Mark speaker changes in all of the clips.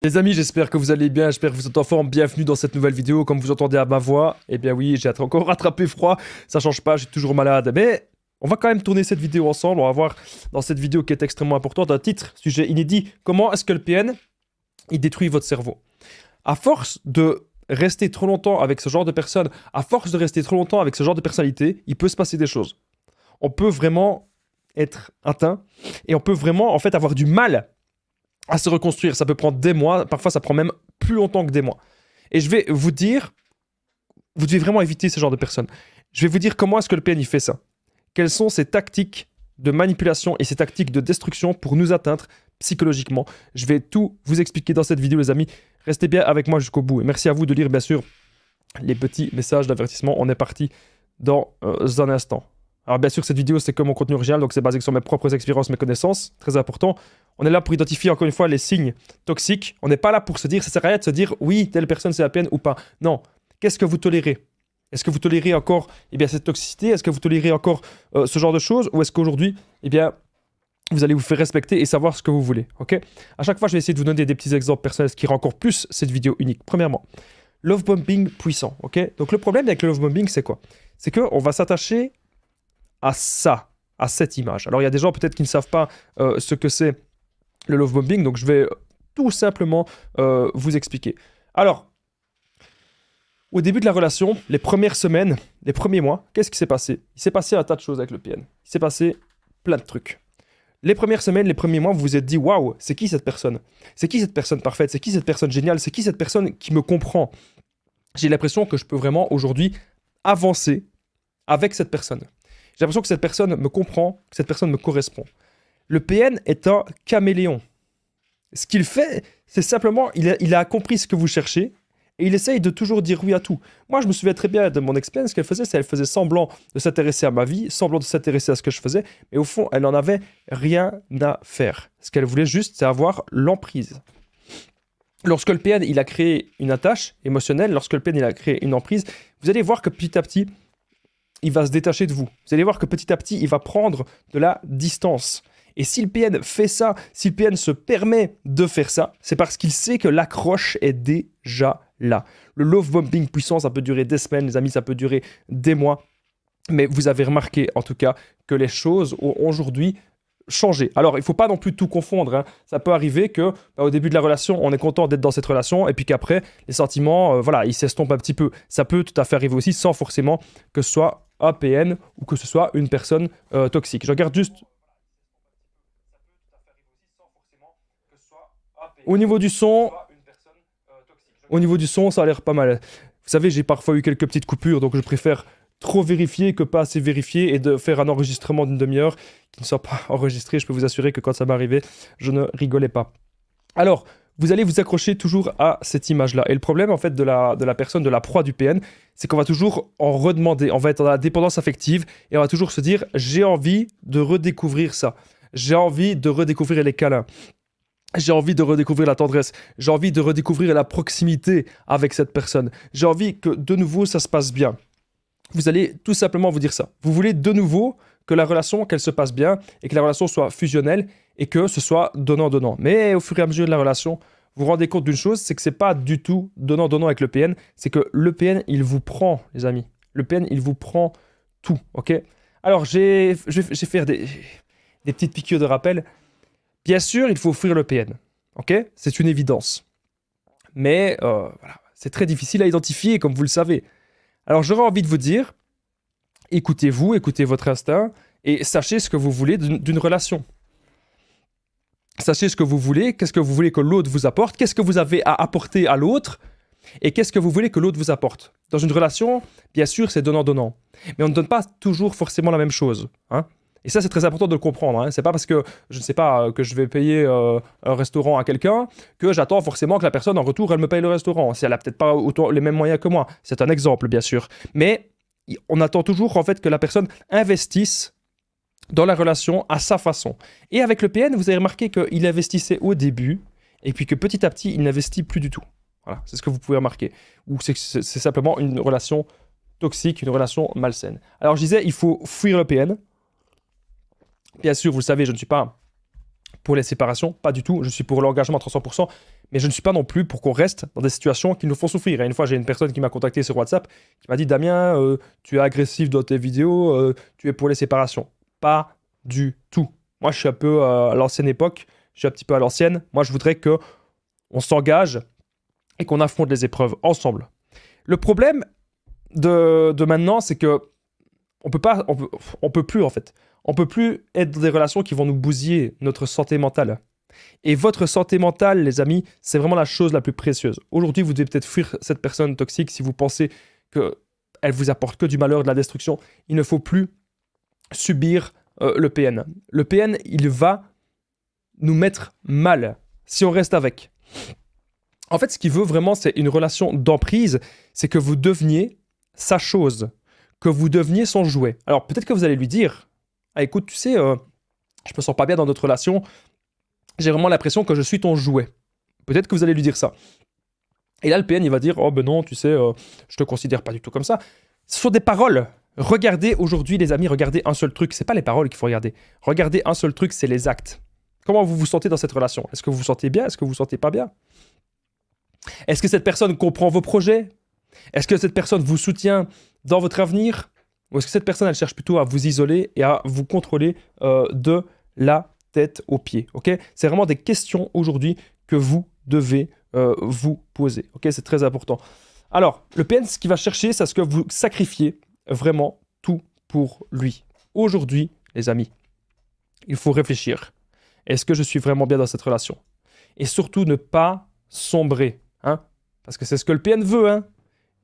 Speaker 1: Les amis, j'espère que vous allez bien, j'espère que vous êtes en forme. Bienvenue dans cette nouvelle vidéo. Comme vous entendez à ma voix, eh bien oui, j'ai encore rattrapé froid. Ça change pas, je suis toujours malade. Mais on va quand même tourner cette vidéo ensemble. On va voir dans cette vidéo qui est extrêmement importante un titre, sujet inédit. Comment est-ce que le PN, il détruit votre cerveau? À force de rester trop longtemps avec ce genre de personnes, à force de rester trop longtemps avec ce genre de personnalité, il peut se passer des choses. On peut vraiment être atteint et on peut vraiment en fait avoir du mal à se reconstruire. Ça peut prendre des mois, parfois ça prend même plus longtemps que des mois. Et je vais vous dire, vous devez vraiment éviter ce genre de personnes. Je vais vous dire comment est-ce que le PN il fait ça. Quelles sont ses tactiques de manipulation et ses tactiques de destruction pour nous atteindre psychologiquement. Je vais tout vous expliquer dans cette vidéo, les amis. Restez bien avec moi jusqu'au bout. Et merci à vous de lire, bien sûr, les petits messages d'avertissement. On est parti dans un instant. Alors bien sûr, cette vidéo, c'est que mon contenu original, donc c'est basé sur mes propres expériences, mes connaissances. Très important. On est là pour identifier, encore une fois, les signes toxiques. On n'est pas là pour se dire, ça sert à rien de se dire, oui, telle personne, c'est la PN ou pas. Non. Qu'est-ce que vous tolérez? Est-ce que vous tolérez encore cette toxicité? Est-ce que vous tolérez encore ce genre de choses? Ou est-ce qu'aujourd'hui, vous allez vous faire respecter et savoir ce que vous voulez, ok? À chaque fois, je vais essayer de vous donner des petits exemples personnels, ce qui rend encore plus cette vidéo unique. Premièrement, love bombing puissant, ok? Donc le problème avec le love bombing, c'est quoi? C'est qu'on va s'attacher à ça, à cette image. Alors il y a des gens peut-être qui ne savent pas ce que c'est le love bombing, donc je vais tout simplement vous expliquer. Alors, au début de la relation, les premières semaines, les premiers mois, qu'est-ce qui s'est passé? Il s'est passé un tas de choses avec le PN. Il s'est passé plein de trucs. Les premières semaines, les premiers mois, vous vous êtes dit, waouh, c'est qui cette personne? C'est qui cette personne parfaite? C'est qui cette personne géniale? C'est qui cette personne qui me comprend? J'ai l'impression que je peux vraiment aujourd'hui avancer avec cette personne. J'ai l'impression que cette personne me comprend, que cette personne me correspond. Le PN est un caméléon. Ce qu'il fait, c'est simplement, il a compris ce que vous cherchez et il essaye de toujours dire oui à tout. Moi, je me souviens très bien de mon expérience. Ce qu'elle faisait, c'est qu'elle faisait semblant de s'intéresser à ma vie, semblant de s'intéresser à ce que je faisais, mais au fond, elle n'en avait rien à faire. Ce qu'elle voulait juste, c'est avoir l'emprise. Lorsque le PN, il a créé une attache émotionnelle, lorsque le PN, il a créé une emprise, vous allez voir que petit à petit, il va se détacher de vous. Vous allez voir que petit à petit, il va prendre de la distance. Et si le PN fait ça, si le PN se permet de faire ça, c'est parce qu'il sait que l'accroche est déjà là. Le love bombing puissant, ça peut durer des semaines, les amis, ça peut durer des mois. Mais vous avez remarqué, en tout cas, que les choses ont aujourd'hui changé. Alors, il ne faut pas non plus tout confondre, hein. Ça peut arriver que, au début de la relation, on est content d'être dans cette relation, et puis qu'après, les sentiments, voilà, ils s'estompent un petit peu. Ça peut tout à fait arriver aussi, sans forcément que ce soit un PN ou que ce soit une personne toxique. Je regarde juste. Au niveau du son, ça a l'air pas mal. Vous savez, j'ai parfois eu quelques petites coupures, donc je préfère trop vérifier que pas assez vérifier et de faire un enregistrement d'une demi-heure qui ne soit pas enregistré. Je peux vous assurer que quand ça m'est arrivé, je ne rigolais pas. Alors, vous allez vous accrocher toujours à cette image-là. Et le problème, en fait, de la personne, de la proie du PN, c'est qu'on va toujours en redemander. On va être dans la dépendance affective et on va toujours se dire, j'ai envie de redécouvrir ça. J'ai envie de redécouvrir les câlins. J'ai envie de redécouvrir la tendresse. J'ai envie de redécouvrir la proximité avec cette personne. J'ai envie que, de nouveau, ça se passe bien. Vous allez tout simplement vous dire ça. Vous voulez de nouveau que la relation, qu'elle se passe bien et que la relation soit fusionnelle et que ce soit donnant-donnant. Mais au fur et à mesure de la relation, vous vous rendez compte d'une chose, c'est que c'est pas du tout donnant-donnant avec le PN. C'est que le PN, il vous prend, les amis. Le PN, il vous prend tout, ok? Alors, je vais faire des petites piqûres de rappel. Bien sûr, il faut fuir le PN, ok? C'est une évidence. Mais voilà, c'est très difficile à identifier, comme vous le savez. Alors, j'aurais envie de vous dire, écoutez-vous, écoutez votre instinct et sachez ce que vous voulez d'une relation. Sachez ce que vous voulez, qu'est-ce que vous voulez que l'autre vous apporte, qu'est-ce que vous avez à apporter à l'autre et qu'est-ce que vous voulez que l'autre vous apporte. Dans une relation, bien sûr, c'est donnant-donnant. Mais on ne donne pas toujours forcément la même chose, hein. Et ça, c'est très important de le comprendre, hein. C'est pas parce que, je ne sais pas, que je vais payer un restaurant à quelqu'un que j'attends forcément que la personne, en retour, elle me paye le restaurant. Si elle n'a peut-être pas autant les mêmes moyens que moi. C'est un exemple, bien sûr. Mais on attend toujours, en fait, que la personne investisse dans la relation à sa façon. Et avec le PN, vous avez remarqué qu'il investissait au début, et puis que petit à petit, il n'investit plus du tout. Voilà, c'est ce que vous pouvez remarquer. Ou c'est simplement une relation toxique, une relation malsaine. Alors, je disais, il faut fuir le PN. Bien sûr, vous le savez, je ne suis pas pour les séparations, pas du tout. Je suis pour l'engagement à 300%. Mais je ne suis pas non plus pour qu'on reste dans des situations qui nous font souffrir. Et une fois, j'ai une personne qui m'a contacté sur WhatsApp qui m'a dit « Damien, tu es agressif dans tes vidéos, tu es pour les séparations. » Pas du tout. Moi, je suis un peu à l'ancienne époque, je suis un petit peu à l'ancienne. Moi, je voudrais qu'on s'engage et qu'on affronte les épreuves ensemble. Le problème de maintenant, c'est que on peut plus en fait. On peut plus être dans des relations qui vont nous bousiller notre santé mentale. Et votre santé mentale, les amis, c'est vraiment la chose la plus précieuse. Aujourd'hui, vous devez peut-être fuir cette personne toxique si vous pensez qu'elle vous apporte que du malheur, de la destruction. Il ne faut plus subir le PN. Le PN, il va nous mettre mal si on reste avec. En fait, ce qu'il veut vraiment, c'est une relation d'emprise, c'est que vous deveniez sa chose, que vous deveniez son jouet. Alors, peut-être que vous allez lui dire, « Ah, écoute, tu sais, je me sens pas bien dans notre relation, j'ai vraiment l'impression que je suis ton jouet. » Peut-être que vous allez lui dire ça. Et là, le PN, il va dire, « Oh, ben non, tu sais, je te considère pas du tout comme ça. » Ce sont des paroles. Regardez aujourd'hui, les amis, regardez un seul truc. C'est pas les paroles qu'il faut regarder. Regardez un seul truc, c'est les actes. Comment vous vous sentez dans cette relation? Est-ce que vous vous sentez bien? Est-ce que vous vous sentez pas bien? Est-ce que cette personne comprend vos projets? Est-ce que cette personne vous soutient dans votre avenir? Ou est-ce que cette personne, elle cherche plutôt à vous isoler et à vous contrôler de la tête aux pieds? Okay, c'est vraiment des questions aujourd'hui que vous devez vous poser. Okay, c'est très important. Alors, le PN, ce qu'il va chercher, c'est ce que vous sacrifiez vraiment tout pour lui. Aujourd'hui, les amis, il faut réfléchir. Est-ce que je suis vraiment bien dans cette relation? Et surtout, ne pas sombrer. Hein? Parce que c'est ce que le PN veut. Hein?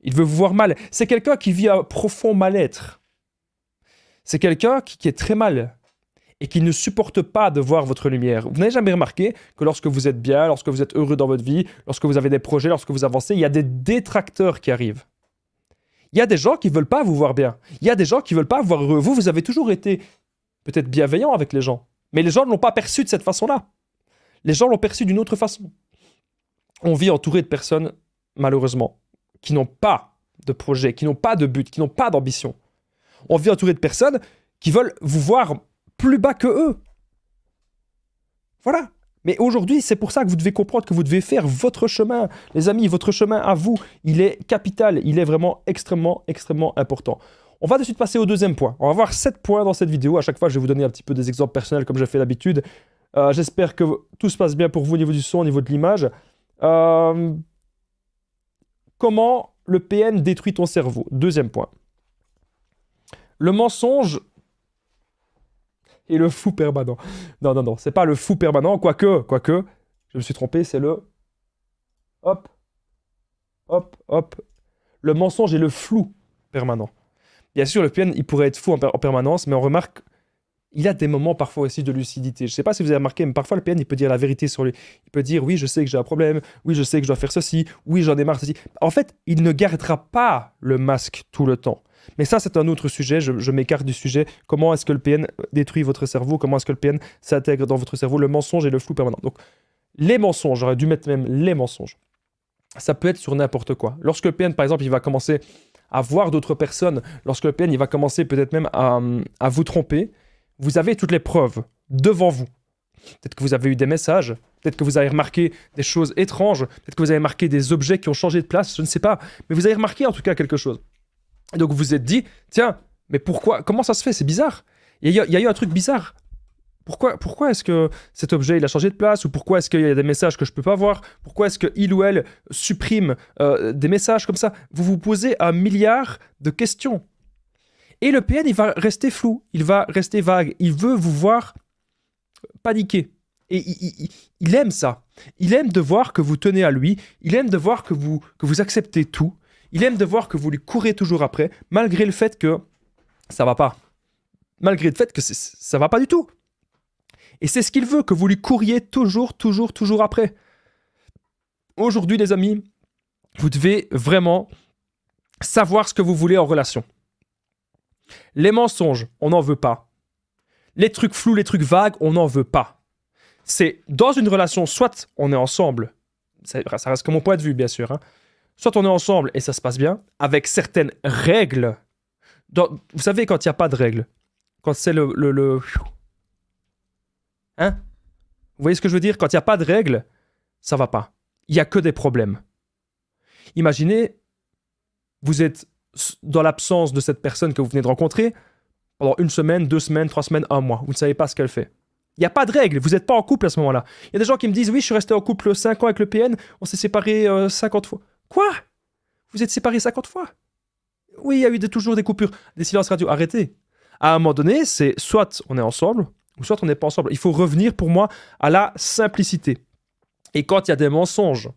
Speaker 1: Il veut vous voir mal. C'est quelqu'un qui vit un profond mal-être. C'est quelqu'un qui est très mal et qui ne supporte pas de voir votre lumière. Vous n'avez jamais remarqué que lorsque vous êtes bien, lorsque vous êtes heureux dans votre vie, lorsque vous avez des projets, lorsque vous avancez, il y a des détracteurs qui arrivent. Il y a des gens qui ne veulent pas vous voir bien. Il y a des gens qui ne veulent pas vous voir heureux. Vous avez toujours été peut-être bienveillant avec les gens. Mais les gens ne l'ont pas perçu de cette façon-là. Les gens l'ont perçu d'une autre façon. On vit entouré de personnes, malheureusement, qui n'ont pas de projet, qui n'ont pas de but, qui n'ont pas d'ambition. On vit entouré de personnes qui veulent vous voir plus bas que eux. Voilà. Mais aujourd'hui, c'est pour ça que vous devez comprendre que vous devez faire votre chemin. Les amis, votre chemin à vous, il est capital. Il est vraiment extrêmement, extrêmement important. On va de suite passer au deuxième point. On va voir 7 points dans cette vidéo. À chaque fois, je vais vous donner un petit peu des exemples personnels comme j'ai fait d'habitude. J'espère que tout se passe bien pour vous au niveau du son, au niveau de l'image. Comment le PN détruit ton cerveau? Deuxième point. Le mensonge et le fou permanent. Non, c'est pas le fou permanent, quoique, je me suis trompé, c'est le... Hop. Le mensonge et le flou permanent. Bien sûr, le PN, il pourrait être fou en permanence, mais on remarque, il a des moments parfois aussi de lucidité. Je sais pas si vous avez remarqué, mais parfois le PN, il peut dire la vérité sur lui. Il peut dire, oui, je sais que j'ai un problème, oui, je sais que je dois faire ceci, oui, j'en ai marre de ceci. En fait, il ne gardera pas le masque tout le temps. Mais ça, c'est un autre sujet, je m'écarte du sujet. Comment est-ce que le PN détruit votre cerveau? Comment est-ce que le PN s'intègre dans votre cerveau? Le mensonge et le flou permanent. Donc, les mensonges, j'aurais dû mettre même les mensonges. Ça peut être sur n'importe quoi. Lorsque le PN, par exemple, il va commencer à voir d'autres personnes, lorsque le PN, il va commencer peut-être même à vous tromper, vous avez toutes les preuves devant vous. Peut-être que vous avez eu des messages, peut-être que vous avez remarqué des choses étranges, peut-être que vous avez remarqué des objets qui ont changé de place, je ne sais pas. Mais vous avez remarqué en tout cas quelque chose. Et donc vous vous êtes dit, tiens, mais pourquoi? Comment ça se fait? C'est bizarre. Il y a eu un truc bizarre. Pourquoi est-ce que cet objet il a changé de place? Ou pourquoi est-ce qu'il y a des messages que je ne peux pas voir? Pourquoi est-ce qu'il ou elle supprime des messages comme ça? Vous vous posez un milliard de questions. Et le PN, il va rester flou, il va rester vague. Il veut vous voir paniquer. Et il aime ça. Il aime de voir que vous tenez à lui. Il aime de voir que vous acceptez tout. Il aime de voir que vous lui courez toujours après, malgré le fait que ça va pas. Malgré le fait que ça va pas du tout. Et c'est ce qu'il veut, que vous lui couriez toujours après. Aujourd'hui, les amis, vous devez vraiment savoir ce que vous voulez en relation. Les mensonges, on n'en veut pas. Les trucs flous, les trucs vagues, on n'en veut pas. C'est dans une relation, soit on est ensemble, ça reste que mon point de vue, bien sûr, hein. Soit on est ensemble et ça se passe bien, avec certaines règles. Vous savez, quand il n'y a pas de règles, quand c'est le... Hein? Vous voyez ce que je veux dire? Quand il n'y a pas de règles, ça va pas. il n'y a que des problèmes. Imaginez, vous êtes dans l'absence de cette personne que vous venez de rencontrer pendant 1 semaine, 2 semaines, 3 semaines, 1 mois. Vous ne savez pas ce qu'elle fait. Il n'y a pas de règle, vous n'êtes pas en couple à ce moment-là. Il y a des gens qui me disent, oui, je suis resté en couple 5 ans avec le PN, on s'est séparés 50 fois. Quoi? Vous êtes séparés 50 fois? Oui, il y a eu toujours des coupures, des silences radio. Arrêtez. À un moment donné, c'est soit on est ensemble, ou soit on n'est pas ensemble. Il faut revenir pour moi à la simplicité. Et quand il y a des mensonges,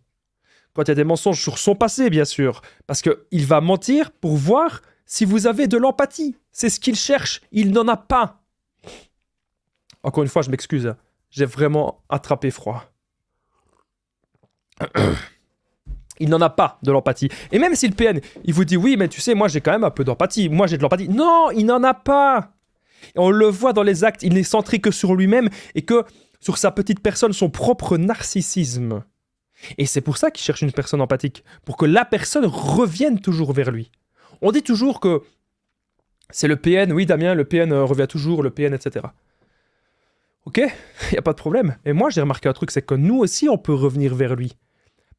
Speaker 1: sur son passé, bien sûr, parce qu'il va mentir pour voir si vous avez de l'empathie. C'est ce qu'il cherche. Il n'en a pas. Encore une fois, je m'excuse. J'ai vraiment attrapé froid. Il n'en a pas de l'empathie. Et même si le PN, il vous dit, oui, mais tu sais, moi, j'ai quand même un peu d'empathie. Moi, j'ai de l'empathie. Non, il n'en a pas. Et on le voit dans les actes. Il n'est centré que sur lui-même et que sur sa petite personne, son propre narcissisme. Et c'est pour ça qu'il cherche une personne empathique. Pour que la personne revienne toujours vers lui. On dit toujours que c'est le PN. Oui, Damien, le PN revient toujours, le PN, etc. Ok, il n'y a pas de problème. Et moi, j'ai remarqué un truc, c'est que nous aussi, on peut revenir vers lui.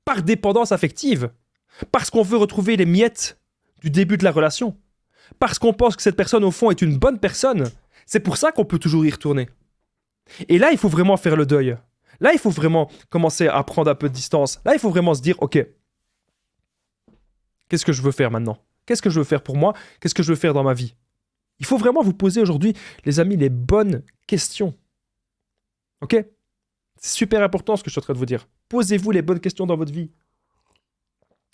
Speaker 1: Par dépendance affective. Parce qu'on veut retrouver les miettes du début de la relation. Parce qu'on pense que cette personne, au fond, est une bonne personne. C'est pour ça qu'on peut toujours y retourner. Et là, il faut vraiment faire le deuil. Là, il faut vraiment commencer à prendre un peu de distance. Là, il faut vraiment se dire, ok, qu'est-ce que je veux faire maintenant? Qu'est-ce que je veux faire pour moi? Qu'est-ce que je veux faire dans ma vie? Il faut vraiment vous poser aujourd'hui, les amis, les bonnes questions. Ok? C'est super important ce que je suis en train de vous dire. Posez-vous les bonnes questions dans votre vie.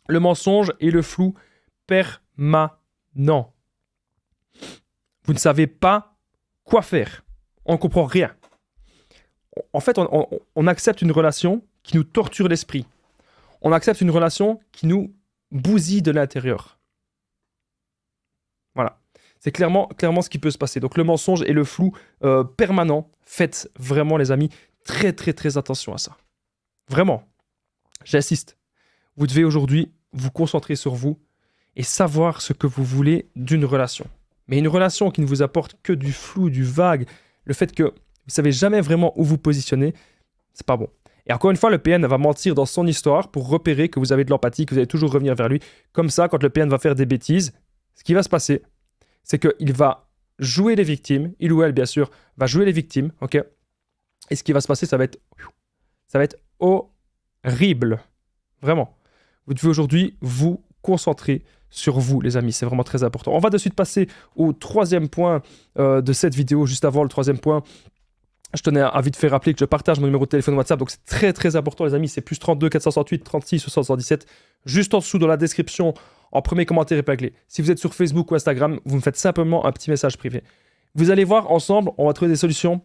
Speaker 1: Le mensonge et le flou permanent. Vous ne savez pas quoi faire. On ne comprend rien. En fait, on accepte une relation qui nous torture l'esprit. On accepte une relation qui nous bousille de l'intérieur. Voilà. C'est clairement ce qui peut se passer. Donc le mensonge et le flou permanent, faites vraiment, les amis, très très très attention à ça. Vraiment. J'insiste. Vous devez aujourd'hui vous concentrer sur vous et savoir ce que vous voulez d'une relation. Mais une relation qui ne vous apporte que du flou, du vague, le fait que vous ne savez jamais vraiment où vous positionner, c'est pas bon. Et encore une fois, le PN va mentir dans son histoire pour repérer que vous avez de l'empathie, que vous allez toujours revenir vers lui. Comme ça, quand le PN va faire des bêtises, ce qui va se passer, c'est qu'il va jouer les victimes, il ou elle, bien sûr, va jouer les victimes, ok? Et ce qui va se passer, ça va être horrible. Vraiment. Vous devez aujourd'hui vous concentrer sur vous, les amis. C'est vraiment très important. On va de suite passer au troisième point de cette vidéo. Juste avant le troisième point, je tenais à vite faire rappeler que je partage mon numéro de téléphone WhatsApp. Donc, c'est très, très important, les amis. C'est plus 32 468 36 77. Juste en dessous, dans la description, en premier commentaire épinglé. Si vous êtes sur Facebook ou Instagram, vous me faites simplement un petit message privé. Vous allez voir, ensemble, on va trouver des solutions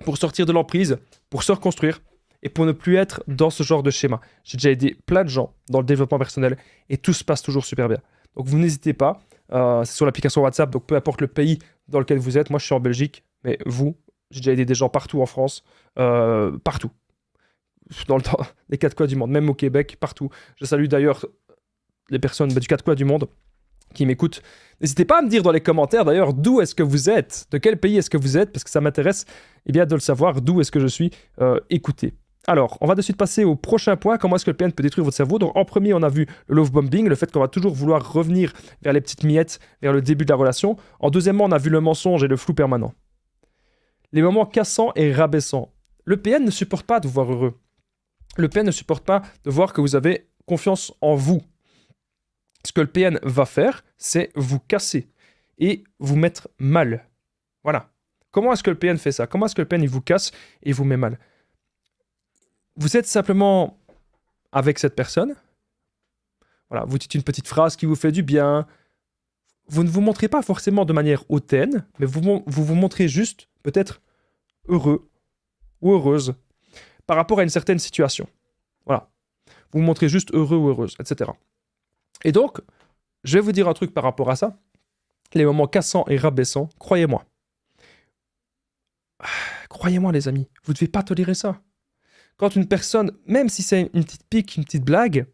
Speaker 1: pour sortir de l'emprise, pour se reconstruire et pour ne plus être dans ce genre de schéma. J'ai déjà aidé plein de gens dans le développement personnel et tout se passe toujours super bien. Donc vous n'hésitez pas, c'est sur l'application WhatsApp, donc peu importe le pays dans lequel vous êtes. Moi je suis en Belgique, mais vous, j'ai déjà aidé des gens partout en France, partout, dans les 4 coins du monde, même au Québec, partout. Je salue d'ailleurs les personnes du 4 coins du monde qui m'écoutent. N'hésitez pas à me dire dans les commentaires d'ailleurs d'où est-ce que vous êtes, de quel pays est-ce que vous êtes, parce que ça m'intéresse bien de le savoir, d'où est-ce que je suis écouté. Alors, on va de suite passer au prochain point, comment est-ce que le PN peut détruire votre cerveau. Donc en premier, on a vu le love bombing, le fait qu'on va toujours vouloir revenir vers les petites miettes, vers le début de la relation. En deuxièmement, on a vu le mensonge et le flou permanent. Les moments cassants et rabaissants. Le PN ne supporte pas de vous voir heureux. Le PN ne supporte pas de voir que vous avez confiance en vous. Ce que le PN va faire, c'est vous casser et vous mettre mal. Voilà. Comment est-ce que le PN fait ça? Comment est-ce que le PN il vous casse et vous met mal? Vous êtes simplement avec cette personne. Voilà, vous dites une petite phrase qui vous fait du bien. Vous ne vous montrez pas forcément de manière hautaine, mais vous montrez juste peut-être heureux ou heureuse par rapport à une certaine situation. Voilà. Vous vous montrez juste heureux ou heureuse, etc. Et donc, je vais vous dire un truc par rapport à ça. Les moments cassants et rabaissants, croyez-moi. Croyez-moi, les amis, vous ne devez pas tolérer ça. Quand une personne, même si c'est une petite pique, une petite blague,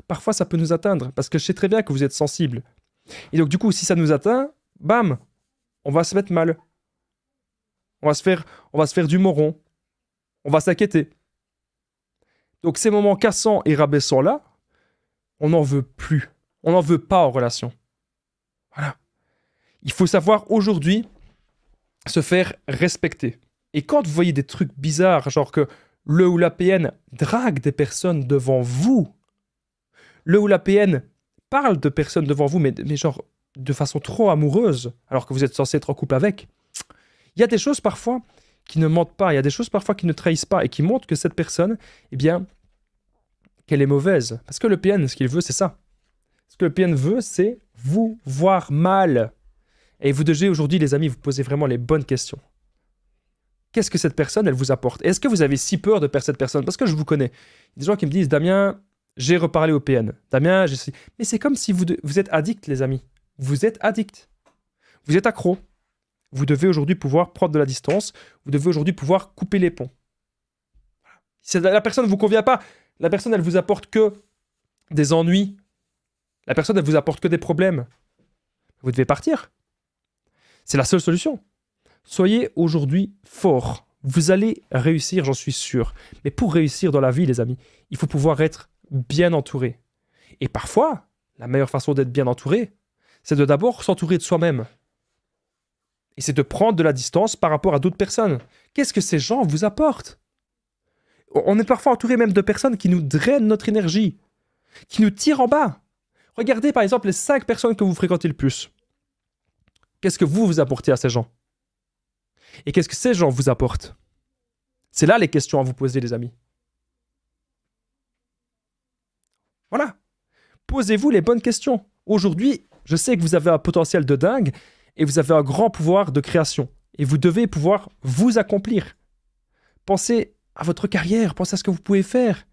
Speaker 1: parfois ça peut nous atteindre, parce que je sais très bien que vous êtes sensible. Et donc du coup, si ça nous atteint, bam, on va se mettre mal. On va se faire du moron. On va s'inquiéter. Donc ces moments cassants et rabaissants-là, on n'en veut plus. On n'en veut pas en relation. Voilà. Il faut savoir aujourd'hui se faire respecter. Et quand vous voyez des trucs bizarres, genre que le ou la PN drague des personnes devant vous, le ou la PN parle de personnes devant vous, mais genre de façon trop amoureuse, alors que vous êtes censé être en couple avec, il y a des choses parfois qui ne mentent pas, il y a des choses parfois qui ne trahissent pas et qui montrent que cette personne, eh bien, qu'elle est mauvaise. Parce que le PN, ce qu'il veut, c'est ça. Ce que le PN veut, c'est vous voir mal. Et vous devez aujourd'hui, les amis, vous poser vraiment les bonnes questions. Qu'est-ce que cette personne, elle vous apporte? Est-ce que vous avez si peur de perdre cette personne? Parce que je vous connais. Il y a des gens qui me disent, Damien, j'ai reparlé au PN. Damien, j'ai... Mais c'est comme si vous êtes addict, les amis. Vous êtes addict. Vous êtes accro. Vous devez aujourd'hui pouvoir prendre de la distance. Vous devez aujourd'hui pouvoir couper les ponts. Si la personne ne vous convient pas, la personne, elle vous apporte que des ennuis. La personne, elle vous apporte que des problèmes. Vous devez partir. C'est la seule solution. Soyez aujourd'hui forts. Vous allez réussir, j'en suis sûr. Mais pour réussir dans la vie, les amis, il faut pouvoir être bien entouré. Et parfois, la meilleure façon d'être bien entouré, c'est de d'abord s'entourer de soi-même. Et c'est de prendre de la distance par rapport à d'autres personnes. Qu'est-ce que ces gens vous apportent? On est parfois entouré même de personnes qui nous drainent notre énergie, qui nous tirent en bas. Regardez par exemple les 5 personnes que vous fréquentez le plus. Qu'est-ce que vous apportez à ces gens? Et qu'est-ce que ces gens vous apportent? C'est là les questions à vous poser, les amis. Voilà. Posez-vous les bonnes questions. Aujourd'hui, je sais que vous avez un potentiel de dingue et vous avez un grand pouvoir de création. Et vous devez pouvoir vous accomplir. Pensez à votre carrière, pensez à ce que vous pouvez faire.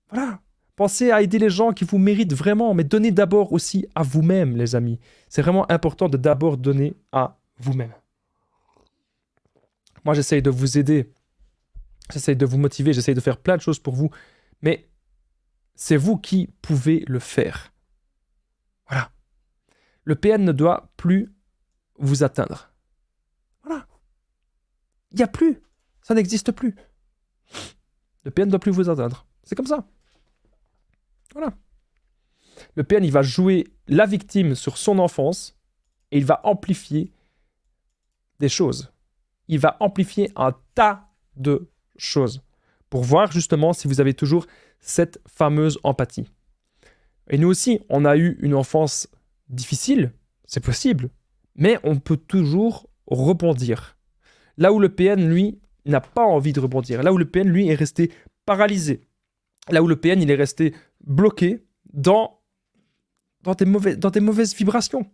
Speaker 1: Voilà. Pensez à aider les gens qui vous méritent vraiment, mais donnez d'abord aussi à vous-même, les amis. C'est vraiment important de d'abord donner à vous-même. Moi, j'essaye de vous aider. J'essaye de vous motiver, j'essaye de faire plein de choses pour vous. Mais c'est vous qui pouvez le faire. Voilà. Le PN ne doit plus vous atteindre. Voilà. Il n'y a plus. Ça n'existe plus. Le PN ne doit plus vous atteindre. C'est comme ça. Voilà. Le PN, il va jouer la victime sur son enfance et il va amplifier des choses. Il va amplifier un tas de choses pour voir justement si vous avez toujours cette fameuse empathie. Et nous aussi, on a eu une enfance difficile, c'est possible, mais on peut toujours rebondir. Là où le PN, lui, n'a pas envie de rebondir, là où le PN, lui, est resté paralysé, là où le PN, il est resté bloqué dans des mauvaises vibrations.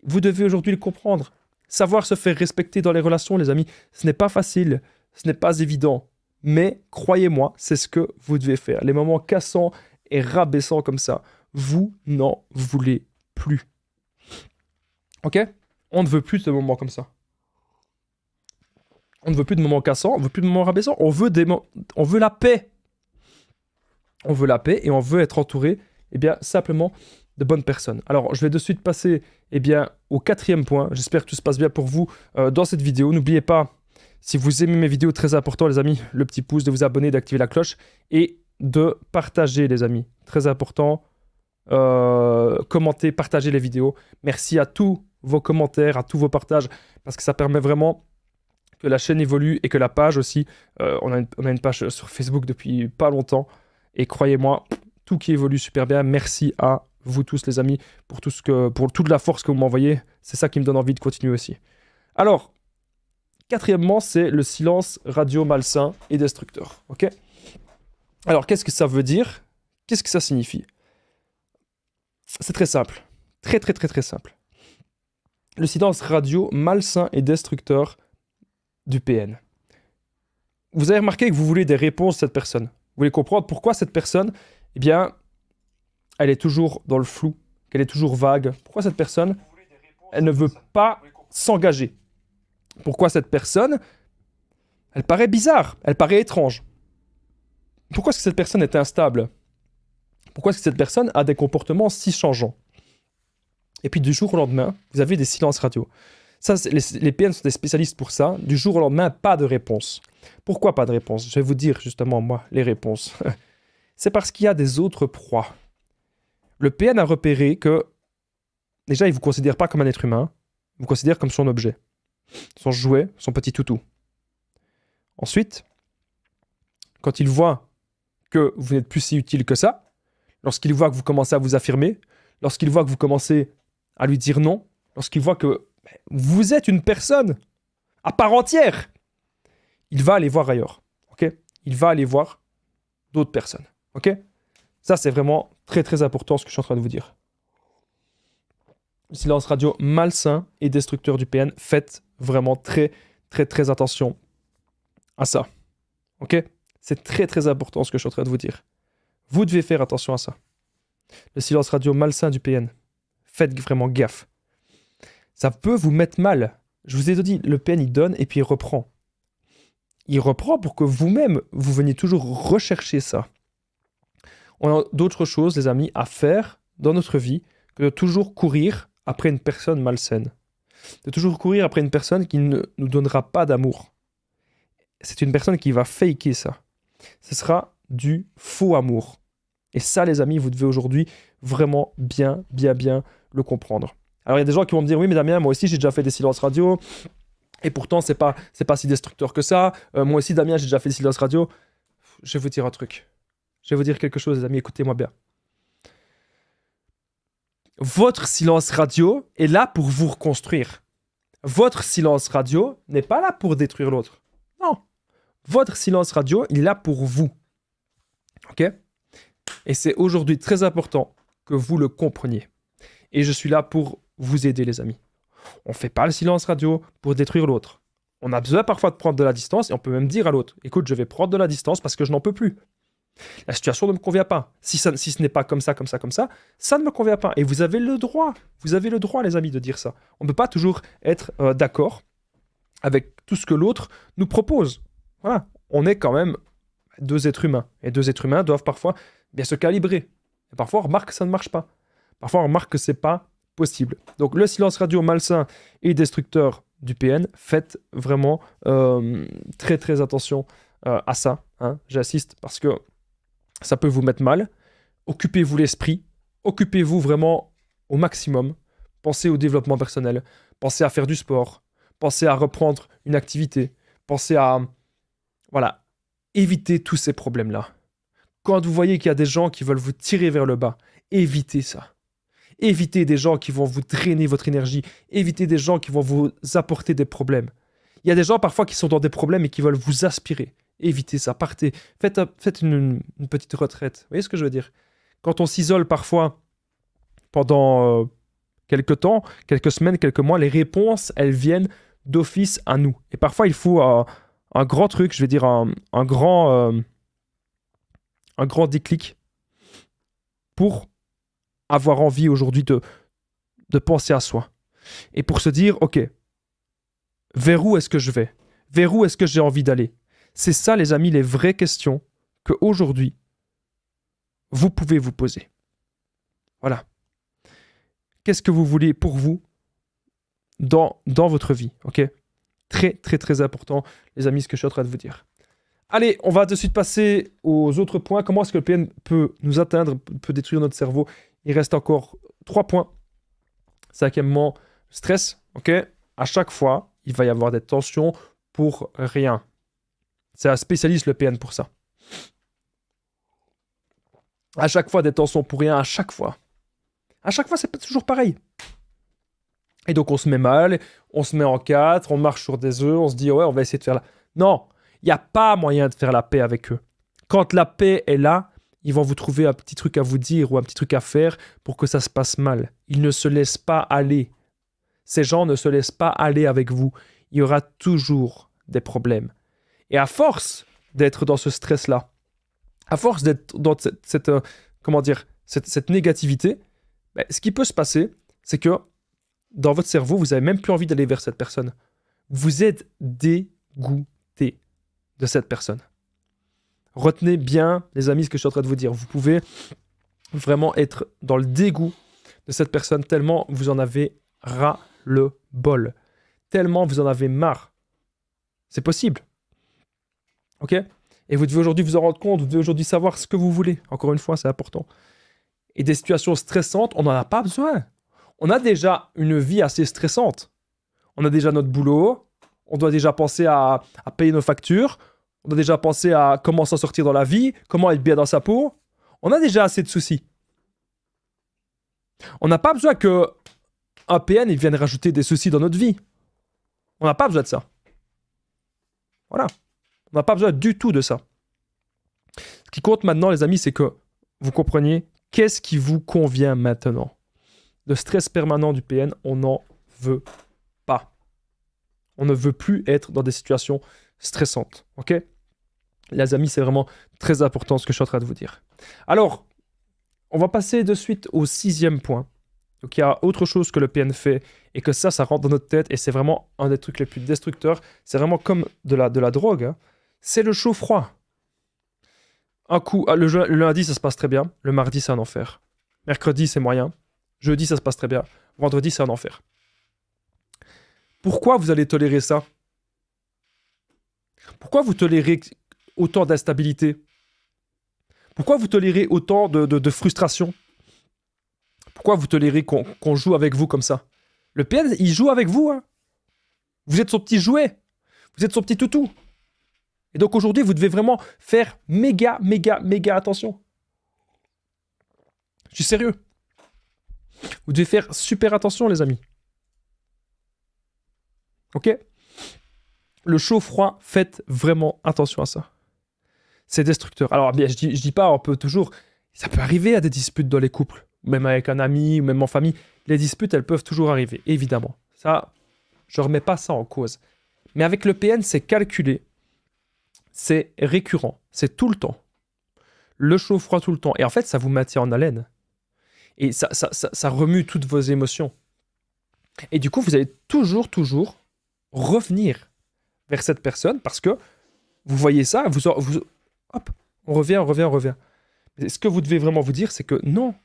Speaker 1: Vous devez aujourd'hui le comprendre. Savoir se faire respecter dans les relations, les amis, ce n'est pas facile, ce n'est pas évident. Mais croyez-moi, c'est ce que vous devez faire. Les moments cassants et rabaissants comme ça, vous n'en voulez plus. Ok? On ne veut plus de moments comme ça. On ne veut plus de moments cassants, on ne veut plus de moments rabaissants, on veut la paix. On veut la paix et on veut être entouré, eh bien, simplement de bonnes personnes. Alors, je vais de suite passer, eh bien, au 4e point. J'espère que tout se passe bien pour vous dans cette vidéo. N'oubliez pas, si vous aimez mes vidéos, très important, les amis, le petit pouce, de vous abonner, d'activer la cloche et de partager, les amis. Très important. Commentez, partagez les vidéos. Merci à tous vos commentaires, à tous vos partages, parce que ça permet vraiment que la chaîne évolue et que la page aussi. On a une page sur Facebook depuis pas longtemps. Et croyez-moi, tout qui évolue super bien. Merci à vous tous, les amis, pour toute la force que vous m'envoyez. C'est ça qui me donne envie de continuer aussi. Alors, 4e, c'est le silence radio malsain et destructeur. Ok? Alors, qu'est-ce que ça veut dire? Qu'est-ce que ça signifie? C'est très simple. Très, très, très, très simple. Le silence radio malsain et destructeur du PN. Vous avez remarqué que vous voulez des réponses de cette personne. Vous voulez comprendre pourquoi cette personne, eh bien, elle est toujours dans le flou, qu'elle est toujours vague. Pourquoi cette personne, elle ne veut pas s'engager? Pourquoi cette personne, elle paraît bizarre, elle paraît étrange? Pourquoi est-ce que cette personne est instable? Pourquoi est-ce que cette personne a des comportements si changeants? Et puis du jour au lendemain, vous avez des silences radio. Ça, les PN sont des spécialistes pour ça. Du jour au lendemain, pas de réponse. Pourquoi pas de réponse? Je vais vous dire justement, moi, les réponses. C'est parce qu'il y a des autres proies. Le PN a repéré que, déjà, il ne vous considère pas comme un être humain, il vous considère comme son objet, son jouet, son petit toutou. Ensuite, quand il voit que vous n'êtes plus si utile que ça, lorsqu'il voit que vous commencez à vous affirmer, lorsqu'il voit que vous commencez à lui dire non, lorsqu'il voit que vous êtes une personne à part entière, il va aller voir ailleurs. Ok? Il va aller voir d'autres personnes. Ok? Ça, c'est vraiment très très important ce que je suis en train de vous dire. Le silence radio malsain et destructeur du PN, faites vraiment très très très attention à ça. Ok? C'est très très important ce que je suis en train de vous dire. Vous devez faire attention à ça. Le silence radio malsain du PN, faites vraiment gaffe. Ça peut vous mettre mal. Je vous ai dit, le PN il donne et puis il reprend. Il reprend pour que vous-même, vous veniez toujours rechercher ça. On a d'autres choses, les amis, à faire dans notre vie que de toujours courir après une personne malsaine. De toujours courir après une personne qui ne nous donnera pas d'amour. C'est une personne qui va faker ça. Ce sera du faux amour. Et ça, les amis, vous devez aujourd'hui vraiment bien le comprendre. Alors, il y a des gens qui vont me dire, oui, mais Damien, moi aussi, j'ai déjà fait des silences radio. Et pourtant, c'est pas si destructeur que ça. Moi aussi, Damien, j'ai déjà fait des silences radio. Je vais vous dire un truc. Je vais vous dire quelque chose, les amis, écoutez-moi bien. Votre silence radio est là pour vous reconstruire. Votre silence radio n'est pas là pour détruire l'autre. Non. Votre silence radio, il est là pour vous. Ok? Et c'est aujourd'hui très important que vous le compreniez. Et je suis là pour vous aider, les amis. On ne fait pas le silence radio pour détruire l'autre. On a besoin parfois de prendre de la distance et on peut même dire à l'autre, écoute, je vais prendre de la distance parce que je n'en peux plus. La situation ne me convient pas. Si ce n'est pas comme ça, ça ne me convient pas. Et vous avez le droit, les amis, de dire ça. On ne peut pas toujours être d'accord avec tout ce que l'autre nous propose. Voilà, on est quand même deux êtres humains. Et deux êtres humains doivent parfois bien se calibrer. Et parfois, on remarque que ça ne marche pas. Parfois, on remarque que ce n'est pas possible. Donc, le silence radio malsain et destructeur du PN, faites vraiment très très attention à ça. Hein. J'insiste parce que ça peut vous mettre mal. Occupez-vous l'esprit. Occupez-vous vraiment au maximum. Pensez au développement personnel. Pensez à faire du sport. Pensez à reprendre une activité. Pensez à... Voilà. Évitez tous ces problèmes-là. Quand vous voyez qu'il y a des gens qui veulent vous tirer vers le bas, évitez ça. Évitez des gens qui vont vous drainer votre énergie. Évitez des gens qui vont vous apporter des problèmes. Il y a des gens parfois qui sont dans des problèmes et qui veulent vous aspirer. Évitez ça, partez. Faites une petite retraite. Vous voyez ce que je veux dire? Quand on s'isole parfois pendant quelques temps, quelques semaines, quelques mois, les réponses, elles viennent d'office à nous. Et parfois, il faut un grand truc, je vais dire un grand déclic pour avoir envie aujourd'hui de penser à soi. Et pour se dire, ok, vers où est-ce que je vais? Vers où est-ce que j'ai envie d'aller? C'est ça, les amis, les vraies questions qu'aujourd'hui, vous pouvez vous poser. Voilà. Qu'est-ce que vous voulez pour vous dans votre vie? Ok? Très, très, très important, les amis, ce que je suis en train de vous dire. Allez, on va de suite passer aux autres points. Comment est-ce que le PN peut nous atteindre, peut détruire notre cerveau? Il reste encore 3 points. Cinquièmement, stress. Ok? À chaque fois, il va y avoir des tensions pour rien. C'est un spécialiste, le PN, pour ça. À chaque fois, des tensions pour rien, à chaque fois. À chaque fois, c'est pas toujours pareil. Et donc, on se met mal, on se met en 4, on marche sur des œufs, on se dit, ouais, on va essayer de faire la... Non, il n'y a pas moyen de faire la paix avec eux. Quand la paix est là, ils vont vous trouver un petit truc à vous dire ou un petit truc à faire pour que ça se passe mal. Ils ne se laissent pas aller. Ces gens ne se laissent pas aller avec vous. Il y aura toujours des problèmes. Et à force d'être dans ce stress-là, à force d'être dans cette négativité, ben, ce qui peut se passer, c'est que dans votre cerveau, vous n'avez même plus envie d'aller vers cette personne. Vous êtes dégoûté de cette personne. Retenez bien, les amis, ce que je suis en train de vous dire. Vous pouvez vraiment être dans le dégoût de cette personne tellement vous en avez ras le bol. tellement vous en avez marre. C'est possible. Ok? Et vous devez aujourd'hui vous en rendre compte, vous devez aujourd'hui savoir ce que vous voulez. Encore une fois, c'est important. Et des situations stressantes, on n'en a pas besoin. On a déjà une vie assez stressante. On a déjà notre boulot, on doit déjà penser à payer nos factures, on doit déjà penser à comment s'en sortir dans la vie, comment être bien dans sa peau. On a déjà assez de soucis. On n'a pas besoin que un PN il vienne rajouter des soucis dans notre vie. On n'a pas besoin de ça. Voilà. On n'a pas besoin du tout de ça. Ce qui compte maintenant, les amis, c'est que vous compreniez qu'est-ce qui vous convient maintenant. Le stress permanent du PN, on n'en veut pas. On ne veut plus être dans des situations stressantes. Ok? Les amis, c'est vraiment très important ce que je suis en train de vous dire. Alors, on va passer de suite au 6e point. Donc, il y a autre chose que le PN fait et que ça rentre dans notre tête et c'est vraiment un des trucs les plus destructeurs. C'est vraiment comme de la drogue. Hein. C'est le chaud-froid. Un coup, le lundi, ça se passe très bien. Le mardi, c'est un enfer. Mercredi, c'est moyen. Jeudi, ça se passe très bien. Vendredi, c'est un enfer. Pourquoi vous allez tolérer ça? Pourquoi vous tolérez autant d'instabilité? Pourquoi vous tolérez autant de frustration? Pourquoi vous tolérez qu'on joue avec vous comme ça? Le PN, il joue avec vous. Hein. Vous êtes son petit jouet. Vous êtes son petit toutou. Et donc aujourd'hui, vous devez vraiment faire méga attention. Je suis sérieux. Vous devez faire super attention, les amis. Ok? Le chaud-froid, faites vraiment attention à ça. C'est destructeur. Alors, bien, je dis pas, on peut toujours... Ça peut arriver à des disputes dans les couples, même avec un ami, ou même en famille. Les disputes, elles peuvent toujours arriver, évidemment. Ça, je remets pas ça en cause. Mais avec le PN, c'est calculé. C'est récurrent. C'est tout le temps. Le chaud-froid tout le temps. Et en fait, ça vous maintient en haleine. Et ça remue toutes vos émotions. Et du coup, vous allez toujours revenir vers cette personne parce que vous voyez ça, hop, on revient. Mais ce que vous devez vraiment vous dire, c'est que non,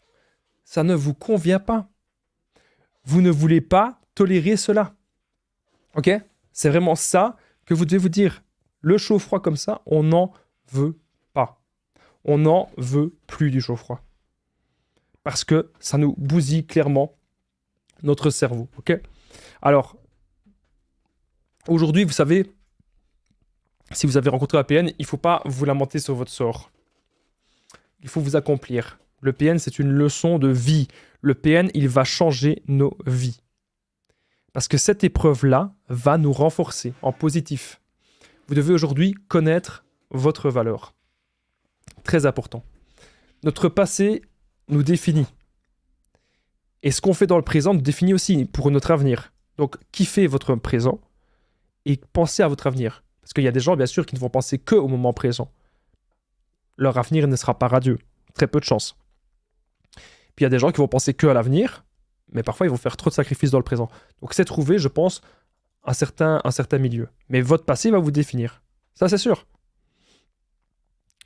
Speaker 1: ça ne vous convient pas. Vous ne voulez pas tolérer cela. Ok? C'est vraiment ça que vous devez vous dire. Le chaud-froid comme ça, on n'en veut pas. On n'en veut plus du chaud-froid. Parce que ça nous bousille clairement notre cerveau. Ok? Alors, aujourd'hui, vous savez, si vous avez rencontré un PN, il ne faut pas vous lamenter sur votre sort. Il faut vous accomplir. Le PN, c'est une leçon de vie. Le PN, il va changer nos vies. Parce que cette épreuve-là va nous renforcer en positif. Vous devez aujourd'hui connaître votre valeur. Très important. Notre passé nous définit. Et ce qu'on fait dans le présent nous définit aussi pour notre avenir. Donc, kiffez votre présent et pensez à votre avenir. Parce qu'il y a des gens, bien sûr, qui ne vont penser qu'au moment présent. Leur avenir ne sera pas radieux. Très peu de chance. Puis il y a des gens qui vont penser qu'à l'avenir, mais parfois ils vont faire trop de sacrifices dans le présent. Donc c'est trouver, je pense, un certain milieu. Mais votre passé va vous définir. Ça, c'est sûr.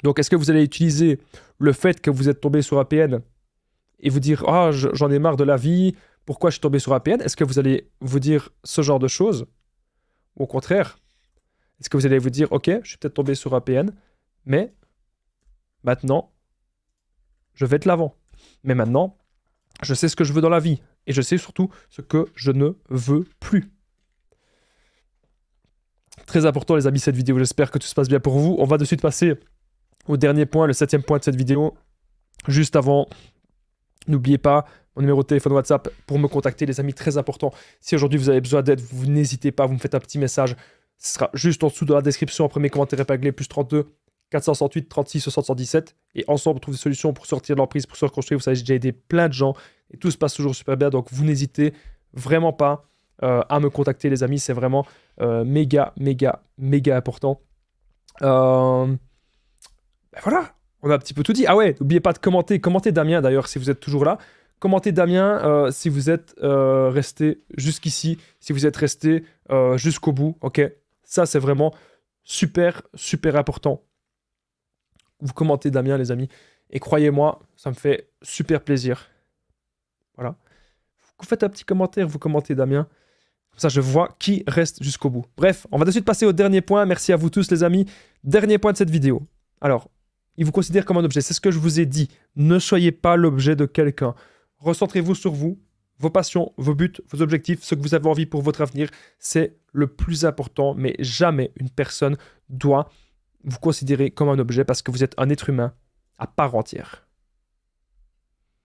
Speaker 1: Donc est-ce que vous allez utiliser le fait que vous êtes tombé sur APN et vous dire « Ah, j'en ai marre de la vie, pourquoi je suis tombé sur APN ?» Est-ce que vous allez vous dire ce genre de choses? Ou au contraire, est-ce que vous allez vous dire « Ok, je suis peut-être tombé sur APN, mais maintenant, je vais de l'avant. Mais maintenant, je sais ce que je veux dans la vie. Et je sais surtout ce que je ne veux plus. » Très important, les amis, cette vidéo. J'espère que tout se passe bien pour vous. On va de suite passer au dernier point, le 7e point de cette vidéo. Juste avant, n'oubliez pas mon numéro de téléphone WhatsApp pour me contacter, les amis, très important. Si aujourd'hui vous avez besoin d'aide, vous n'hésitez pas, vous me faites un petit message. Ce sera juste en dessous de la description, en premier commentaire épinglé, +32 468 36 60 117. Et ensemble, on trouve des solutions pour sortir de l'emprise, pour se reconstruire. Vous savez, j'ai déjà aidé plein de gens et tout se passe toujours super bien. Donc, vous n'hésitez vraiment pas à me contacter, les amis. C'est vraiment méga important. Ben voilà, on a un petit peu tout dit. Ah ouais, n'oubliez pas de commenter. Commentez Damien, d'ailleurs, si vous êtes toujours là. Commentez Damien si vous êtes resté jusqu'ici, si vous êtes resté jusqu'au bout. Ok, ça, c'est vraiment super important. Vous commentez Damien, les amis. Et croyez-moi, ça me fait super plaisir. Voilà. Vous faites un petit commentaire, vous commentez Damien. Ça, je vois qui reste jusqu'au bout. Bref, on va de suite passer au dernier point. Merci à vous tous, les amis. Dernier point de cette vidéo. Alors, il vous considère comme un objet. C'est ce que je vous ai dit. Ne soyez pas l'objet de quelqu'un. Recentrez-vous sur vous, vos passions, vos buts, vos objectifs, ce que vous avez envie pour votre avenir. C'est le plus important, mais jamais une personne doit vous considérer comme un objet parce que vous êtes un être humain à part entière.